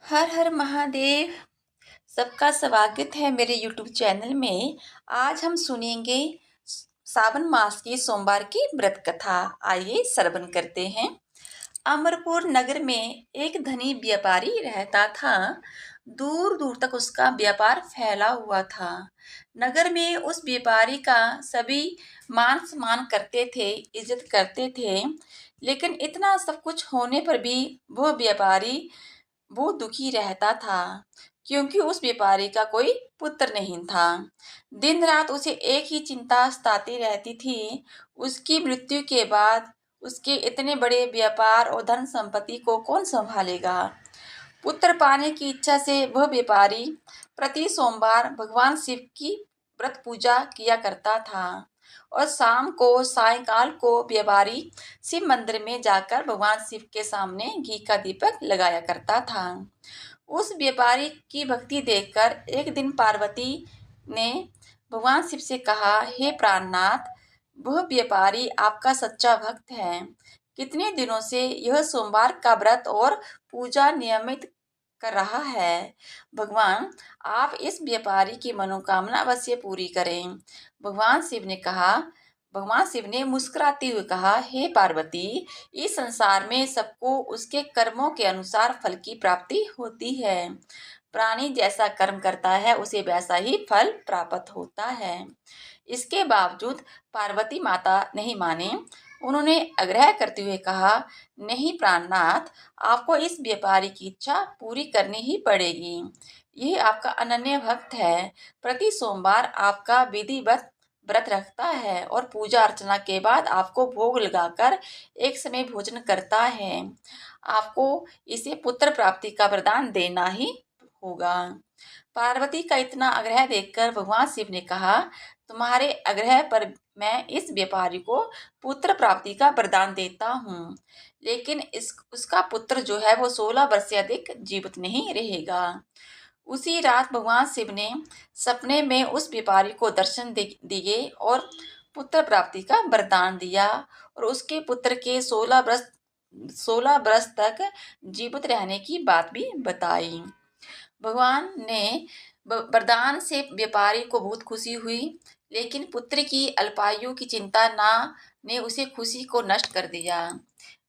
हर हर महादेव। सबका स्वागत है मेरे YouTube चैनल में। आज हम सुनेंगे सावन मास की सोमवार की व्रत कथा। आइए श्रवण करते हैं। अमरपुर नगर में एक धनी व्यापारी रहता था। दूर दूर तक उसका व्यापार फैला हुआ था। नगर में उस व्यापारी का सभी मान सम्मान करते थे, इज्जत करते थे। लेकिन इतना सब कुछ होने पर भी वो दुखी रहता था, क्योंकि उस व्यापारी का कोई पुत्र नहीं था। दिन रात उसे एक ही चिंता सताती रहती थी, उसकी मृत्यु के बाद उसके इतने बड़े व्यापार और धन संपत्ति को कौन संभालेगा। पुत्र पाने की इच्छा से वह व्यापारी प्रति सोमवार भगवान शिव की व्रत पूजा किया करता था और शाम को सायंकाल को व्यापारी शिव मंदिर में जाकर भगवान शिव के सामने घी का दीपक लगाया करता था। उस व्यापारी की भक्ति देखकर एक दिन पार्वती ने भगवान शिव से कहा, हे प्राणनाथ, वह व्यापारी आपका सच्चा भक्त है। कितने दिनों से यह सोमवार का व्रत और पूजा नियमित कर रहा है। भगवान, आप इस व्यापारी की मनोकामना अवश्य पूरी करें। भगवान शिव ने मुस्कुराते हुए कहा, हे पार्वती, इस संसार में सबको उसके कर्मों के अनुसार फल की प्राप्ति होती है। प्राणी जैसा कर्म करता है उसे वैसा ही फल प्राप्त होता है। इसके बावजूद पार्वती माता नहीं माने। उन्होंने आग्रह करते हुए कहा, नहीं प्राणनाथ, आपको इस व्यापारी की इच्छा पूरी करनी ही पड़ेगी। यह आपका अनन्य भक्त है। प्रति सोमवार आपका विधिवत व्रत रखता है और पूजा अर्चना के बाद आपको भोग लगाकर एक समय भोजन करता है। आपको इसे पुत्र प्राप्ति का वरदान देना ही होगा। पार्वती का इतना आग्रह देखकर भगवान शिव ने कहा, तुम्हारे आग्रह पर मैं इस व्यापारी को पुत्र प्राप्ति का वरदान देता हूँ, लेकिन उसका पुत्र जो है वो 16 वर्ष से अधिक जीवित नहीं रहेगा। उसी रात भगवान शिव ने सपने में उस व्यापारी को दर्शन दिए और पुत्र प्राप्ति का वरदान दिया और उसके पुत्र के 16 वर्ष तक जीवित रहने की बात भी बताई। भगवान ने वरदान से व्यापारी को बहुत खुशी हुई, लेकिन पुत्र की अल्पायु की चिंता ने उसे खुशी को नष्ट कर दिया।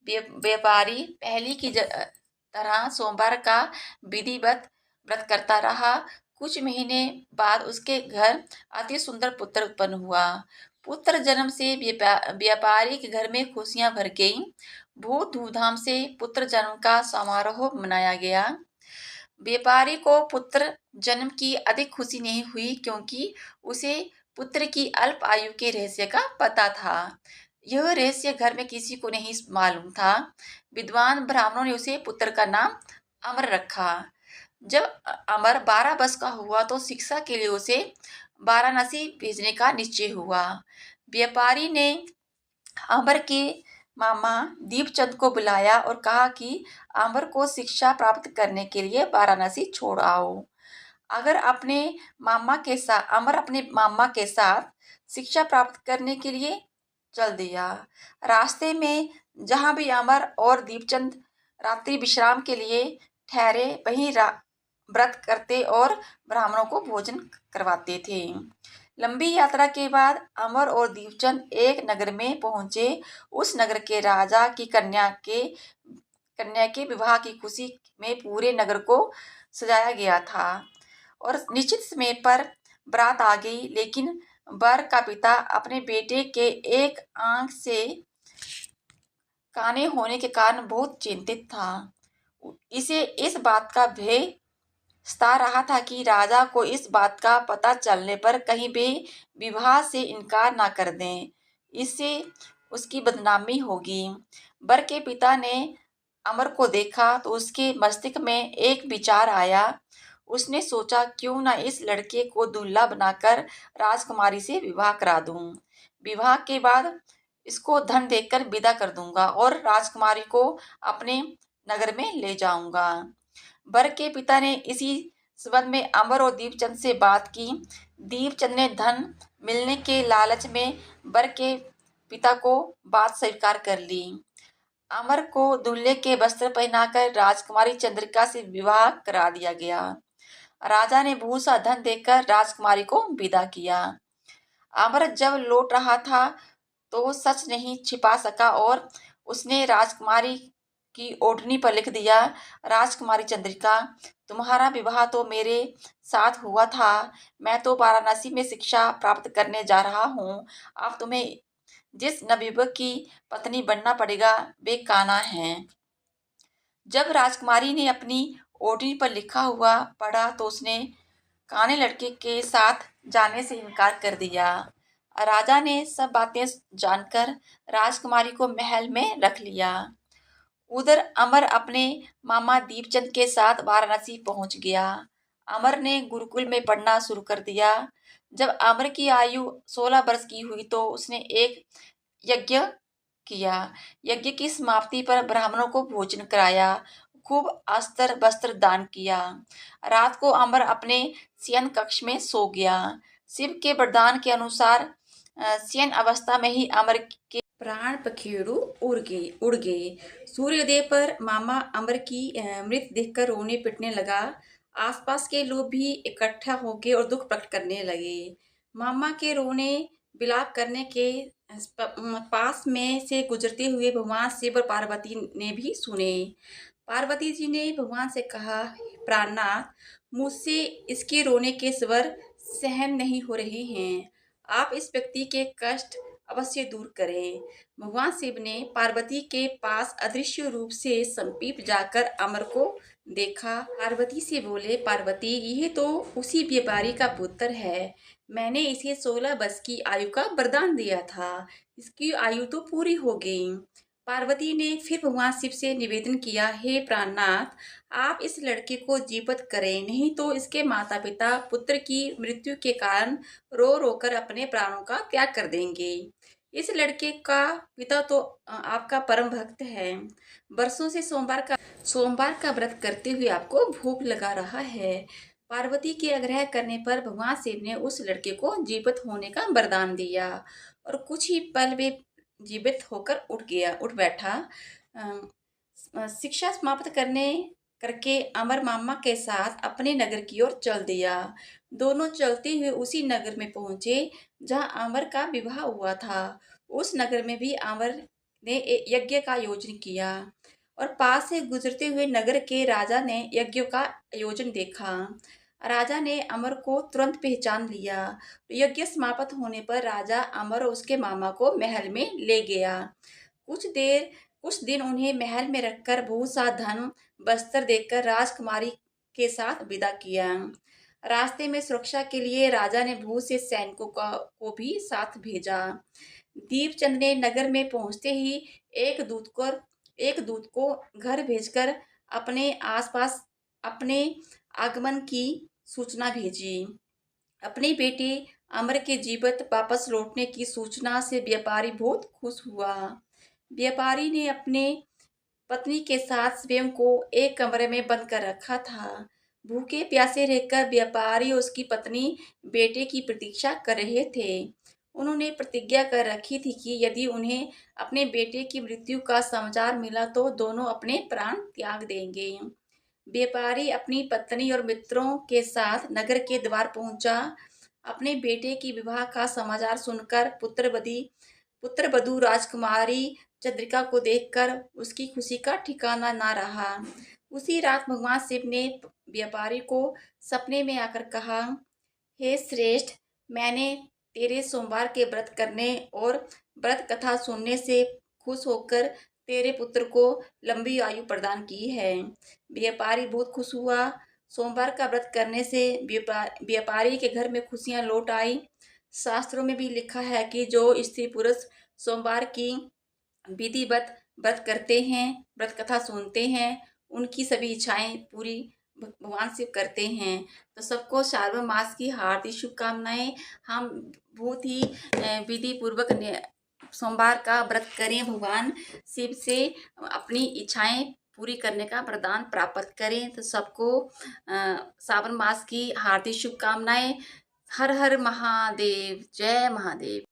व्यापारी पहली की तरह सोमवार का विधिवत व्रत करता रहा। कुछ महीने बाद उसके घर अति सुंदर पुत्र उत्पन्न हुआ। पुत्र जन्म से व्यापारी के घर में खुशियां भर गईं। बहुत धूमधाम से पुत्र जन्म का समारोह मनाया गया। व्यापारी को पुत्र जन्म की अधिक खुशी नहीं हुई, क्योंकि उसे पुत्र की अल्प आयु के रहस्य का पता था। यह रहस्य घर में किसी को नहीं मालूम था। विद्वान ब्राह्मणों ने उसे पुत्र का नाम अमर रखा। जब अमर 12 वर्ष का हुआ तो शिक्षा के लिए उसे वाराणसी भेजने का निश्चय हुआ। व्यापारी ने अमर के मामा दीपचंद को बुलाया और कहा कि अमर को शिक्षा प्राप्त करने के लिए वाराणसी छोड़ आओ। अमर अपने मामा के साथ शिक्षा प्राप्त करने के लिए चल दिया। रास्ते में जहां भी अमर और दीपचंद रात्रि विश्राम के लिए ठहरे, वहीं व्रत करते और ब्राह्मणों को भोजन करवाते थे। लंबी यात्रा के बाद अमर और दीपचंद एक नगर में पहुंचे। उस नगर के राजा की कन्या के विवाह की खुशी में पूरे नगर को सजाया गया था और निश्चित समय पर बारात आ गई, लेकिन वर का पिता अपने बेटे के एक आंख से काने होने के कारण बहुत चिंतित था। इसे इस बात का भय सता रहा था कि राजा को इस बात का पता चलने पर कहीं भी विवाह से इनकार ना कर दें, इससे उसकी बदनामी होगी। वर के पिता ने अमर को देखा तो उसके मस्तिष्क में एक विचार आया। उसने सोचा, क्यों ना इस लड़के को दूल्हा बनाकर राजकुमारी से विवाह करा दूं। विवाह के बाद इसको धन देकर विदा कर दूंगा और राजकुमारी को अपने नगर में ले जाऊंगा। वर के पिता ने इसी संबंध में अमर और दीपचंद से बात की। दीपचंद ने धन मिलने के लालच में वर के पिता को बात स्वीकार कर ली। अमर को दूल्हे के वस्त्र पहनाकर राजकुमारी चंद्रिका से विवाह करा दिया गया। राजा ने बहुत सा धन देकर राजकुमारी को विदा किया। अमर जब लौट रहा था तो सच नहीं छिपा सका और उसने राजकुमारी की ओढ़नी पर लिख दिया, राजकुमारी चंद्रिका, तुम्हारा विवाह तो मेरे साथ हुआ था। मैं तो वाराणसी में शिक्षा प्राप्त करने जा रहा हूँ। अब तुम्हें जिस नवयुवक की पत्नी बनना पड़ेगा वे कान्हा है। जब राजकुमारी ने अपनी ओढ़नी पर लिखा हुआ पढ़ा तो उसने काने लड़के के साथ जाने से इनकार कर दिया। राजा ने सब बातें जानकर राजकुमारी को महल में रख लिया। उधर अमर अपने मामा दीपचंद के साथ वाराणसी पहुंच गया। अमर ने गुरुकुल में पढ़ना शुरू कर दिया। जब अमर की आयु 16 वर्ष की हुई तो उसने एक यज्ञ किया। यज्ञ की समाप्ति पर ब्राह्मणों को भोजन कराया, खूब अस्त्र वस्त्र दान किया। रात को अमर अपने शयन कक्ष में सो गया। शिव के वरदान के अनुसार शयन अवस्था में ही अमर के प्राण पखेरु उड़ गए। सूर्योदय पर मामा अमर की मृत देखकर रोने पिटने लगा। आसपास के लोग भी इकट्ठा हो गए और दुख प्रकट करने लगे। मामा के रोने विलाप करने के पास में से गुजरते हुए भगवान शिव और पार्वती ने भी सुने। पार्वती जी ने भगवान से कहा, प्राणनाथ, मुझसे इसके रोने के स्वर सहन नहीं हो रहे हैं। आप इस व्यक्ति के कष्ट अवश्य दूर करें। भगवान शिव ने पार्वती के पास अदृश्य रूप से समीप जाकर अमर को देखा। पार्वती से बोले, पार्वती, यह तो उसी व्यापारी का पुत्र है। मैंने इसे 16 वर्ष की आयु का वरदान दिया था। इसकी आयु तो पूरी हो गई। पार्वती ने फिर भगवान शिव से निवेदन किया, हे प्राणनाथ, आप इस लड़के को जीवित करें, नहीं तो इसके माता पिता पुत्र की मृत्यु के कारण रो रो कर अपने प्राणों का त्याग कर देंगे। इस लड़के का पिता तो आपका परम भक्त है। वर्षों से सोमवार का व्रत करते हुए आपको भूख लगा रहा है। पार्वती के आग्रह करने पर भगवान शिव ने उस लड़के को जीवित होने का वरदान दिया और कुछ ही पल में जीवित होकर उठ बैठा। शिक्षा समाप्त करके अमर मामा के साथ अपने नगर की ओर चल दिया। दोनों चलते हुए उसी नगर में पहुंचे जहां अमर का विवाह हुआ था। उस नगर में भी अमर ने यज्ञ का आयोजन किया और पास से गुजरते हुए नगर के राजा ने यज्ञ का आयोजन देखा। राजा ने अमर को तुरंत पहचान लिया। यज्ञ समाप्त होने पर राजा अमर और उसके मामा को महल में ले गया। कुछ दिन उन्हें महल में रखकर बहुत सा धन वस्त्र देकर राजकुमारी के साथ विदा किया। रास्ते में सुरक्षा के लिए राजा ने बहुत से सैनिकों को भी साथ भेजा। दीपचंद ने नगर में पहुंचते ही एक दूत को घर भेजकर अपने आसपास अपने आगमन की सूचना भेजी। अपने बेटे अमर के जीवित वापस लौटने की सूचना से व्यापारी बहुत खुश हुआ। व्यापारी ने अपने पत्नी के साथ स्वयं को एक कमरे में बंद कर रखा था। भूखे प्यासे रहकर व्यापारी और उसकी पत्नी बेटे की प्रतीक्षा कर रहे थे। उन्होंने प्रतिज्ञा कर रखी थी कि यदि उन्हें अपने बेटे की मृत्यु का समाचार मिला तो दोनों अपने प्राण त्याग देंगे। व्यापारी अपनी पत्नी और मित्रों के साथ नगर के द्वार पहुंचा। अपने बेटे की विवाह का समाचार सुनकर पुत्रवधू राजकुमारी चंद्रिका को देखकर उसकी खुशी का ठिकाना ना रहा। उसी रात भगवान शिव ने व्यापारी को सपने में आकर कहा, हे श्रेष्ठ, मैंने तेरे सोमवार के व्रत करने और व्रत कथा सुनने से खुश होकर तेरे पुत्र को लंबी आयु प्रदान की है। व्यापारी बहुत खुश हुआ। सोमवार का व्रत करने से व्यापारी के घर में खुशियां लौट आई। शास्त्रों में भी लिखा है कि जो स्त्री पुरुष सोमवार की विधिवत व्रत करते हैं, व्रत कथा सुनते हैं, उनकी सभी इच्छाएं पूरी भगवान शिव करते हैं। तो सबको श्रावण मास की हार्दिक शुभकामनाएं। हम बहुत ही विधि पूर्वक सोमवार का व्रत करें, भगवान शिव से अपनी इच्छाएं पूरी करने का वरदान प्राप्त करें। तो सबको श्रावण मास की हार्दिक शुभकामनाएं। हर हर महादेव, जय महादेव।